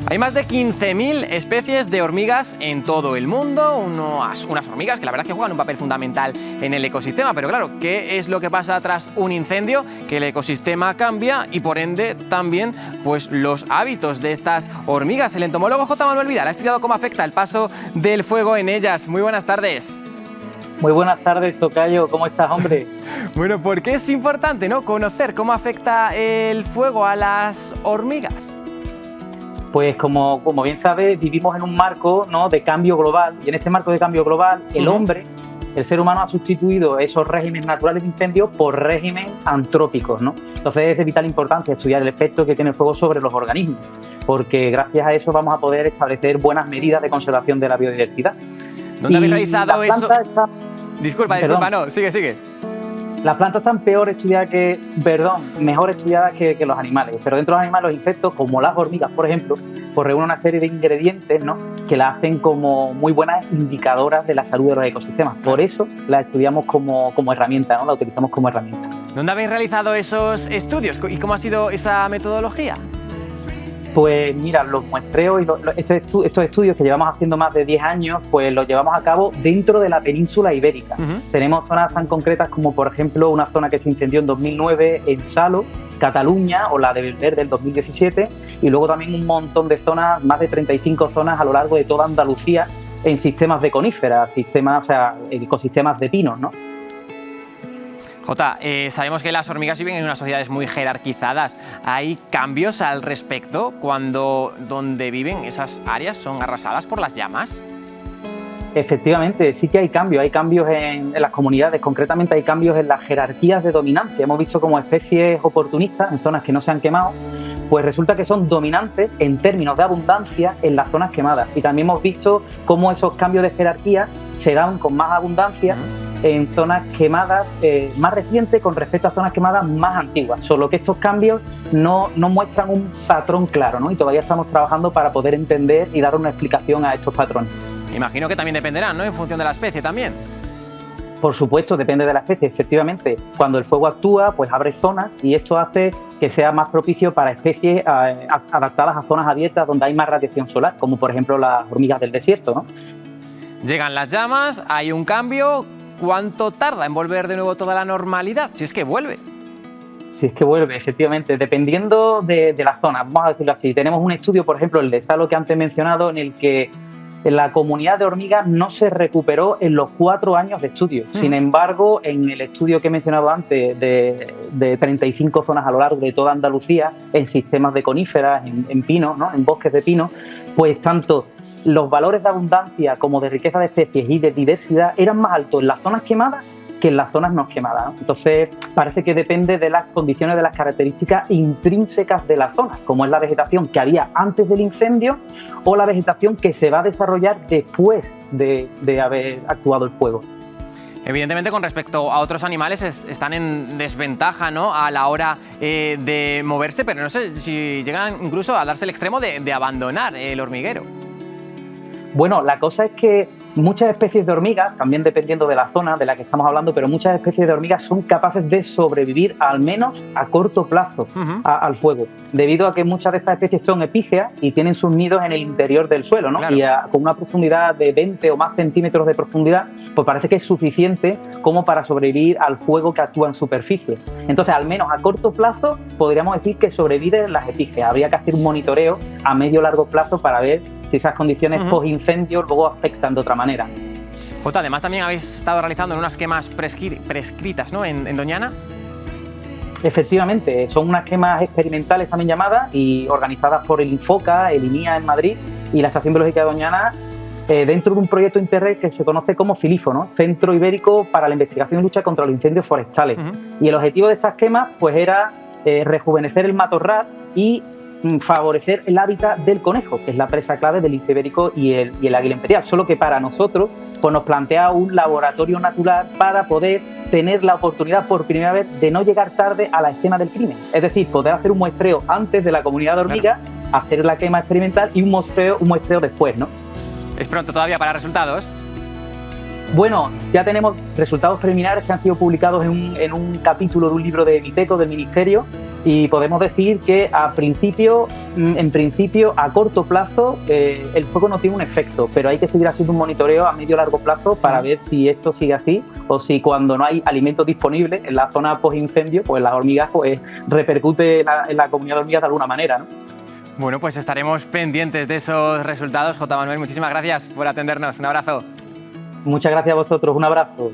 Hay más de 15.000 especies de hormigas en todo el mundo, unas hormigas que la verdad es que juegan un papel fundamental en el ecosistema, pero claro, ¿qué es lo que pasa tras un incendio? Que el ecosistema cambia y por ende también pues, los hábitos de estas hormigas. El entomólogo J. Manuel Vidal ha estudiado cómo afecta el paso del fuego en ellas. Muy buenas tardes. Muy buenas tardes, tocayo. ¿Cómo estás, hombre? Bueno, ¿por qué es importante, ¿no?, conocer cómo afecta el fuego a las hormigas? Pues como bien sabes, vivimos en un marco, ¿no?, de cambio global, y en este marco de cambio global el hombre, el ser humano, ha sustituido esos regímenes naturales de incendio por regímenes antrópicos, ¿no? Entonces es de vital importancia estudiar el efecto que tiene el fuego sobre los organismos, porque gracias a eso vamos a poder establecer buenas medidas de conservación de la biodiversidad. ¿Dónde habéis realizado eso? Disculpa, no, sigue. Las plantas están mejor estudiadas que los animales, pero dentro de los animales, los insectos, como las hormigas, por ejemplo, pues reúnen una serie de ingredientes, ¿no?, que la hacen como muy buenas indicadoras de la salud de los ecosistemas. Por eso la estudiamos como herramienta, ¿no?, la utilizamos como herramienta. ¿Dónde habéis realizado esos estudios y cómo ha sido esa metodología? Pues mira, los muestreos y estos estudios que llevamos haciendo más de 10 años, pues los llevamos a cabo dentro de la península ibérica. Tenemos zonas tan concretas como, por ejemplo, una zona que se incendió en 2009 en Salo, Cataluña, o la de Belver del 2017, y luego también un montón de zonas, más de 35 zonas a lo largo de toda Andalucía, en sistemas de coníferas, ecosistemas de pinos, ¿no? Jota, sabemos que las hormigas viven en unas sociedades muy jerarquizadas. ¿Hay cambios al respecto cuando donde viven esas áreas son arrasadas por las llamas? Efectivamente, sí que hay cambios en las comunidades, concretamente hay cambios en las jerarquías de dominancia. Hemos visto como especies oportunistas en zonas que no se han quemado, pues resulta que son dominantes en términos de abundancia en las zonas quemadas. Y también hemos visto cómo esos cambios de jerarquía se dan con más abundancia en zonas quemadas más recientes con respecto a zonas quemadas más antiguas, solo que estos cambios no muestran un patrón claro, ¿no? Y todavía estamos trabajando para poder entender y dar una explicación a estos patrones. Imagino que también dependerán, ¿no?, en función de la especie también. Por supuesto, depende de la especie, efectivamente. Cuando el fuego actúa, pues abre zonas y esto hace que sea más propicio para especies adaptadas a zonas abiertas donde hay más radiación solar, como por ejemplo las hormigas del desierto, ¿no? Llegan las llamas, hay un cambio. ¿Cuánto tarda en volver de nuevo toda la normalidad? Si es que vuelve. Si es que vuelve, efectivamente, dependiendo de la zona, vamos a decirlo así. Tenemos un estudio, por ejemplo, el de Salo que antes he mencionado, en el que la comunidad de hormigas no se recuperó en los 4 años de estudio. Sin embargo, en el estudio que he mencionado antes de 35 zonas a lo largo de toda Andalucía, en sistemas de coníferas, en pinos, ¿no?, en bosques de pinos, pues tanto los valores de abundancia como de riqueza de especies y de diversidad eran más altos en las zonas quemadas que en las zonas no quemadas, ¿no? Entonces parece que depende de las condiciones, de las características intrínsecas de la zona, como es la vegetación que había antes del incendio o la vegetación que se va a desarrollar después de haber actuado el fuego. Evidentemente, con respecto a otros animales están en desventaja, ¿no?, a la hora de moverse, pero no sé si llegan incluso a darse el extremo de abandonar el hormiguero. Bueno, la cosa es que muchas especies de hormigas, también dependiendo de la zona de la que estamos hablando, pero muchas especies de hormigas son capaces de sobrevivir al menos a corto plazo al fuego, debido a que muchas de estas especies son epígeas y tienen sus nidos en el interior del suelo, ¿no? Claro. Y con una profundidad de 20 o más centímetros de profundidad, pues parece que es suficiente como para sobrevivir al fuego que actúa en superficie. Entonces, al menos a corto plazo, podríamos decir que sobreviven las epígeas. Habría que hacer un monitoreo a medio o largo plazo para ver si esas condiciones post-incendio luego afectan de otra manera. Jota, además también habéis estado realizando unas quemas prescritas, ¿no?, en Doñana. Efectivamente, son unas quemas experimentales también llamadas y organizadas por el Infoca, el INIA en Madrid y la Estación Biológica de Doñana, dentro de un proyecto Interreg que se conoce como CILIFO, ¿no?, Centro Ibérico para la Investigación y Lucha contra los Incendios Forestales. Y el objetivo de estas quemas pues era rejuvenecer el matorral y favorecer el hábitat del conejo, que es la presa clave del lince ibérico y el águila imperial. Solo que para nosotros pues nos plantea un laboratorio natural para poder tener la oportunidad por primera vez de no llegar tarde a la escena del crimen. Es decir, poder hacer un muestreo antes de la comunidad de hormigas, hacer la quema experimental y un muestreo después, ¿no? ¿Es pronto todavía para resultados? Bueno, ya tenemos resultados preliminares que han sido publicados en un capítulo de un libro de Viteco del Ministerio, y podemos decir que en principio, a corto plazo, el fuego no tiene un efecto, pero hay que seguir haciendo un monitoreo a medio y largo plazo para ver si esto sigue así o si cuando no hay alimento disponible en la zona post-incendio, pues las hormigas pues repercute en la comunidad de hormigas de alguna manera, ¿no? Bueno, pues estaremos pendientes de esos resultados. J. Manuel, muchísimas gracias por atendernos. Un abrazo. Muchas gracias a vosotros, un abrazo.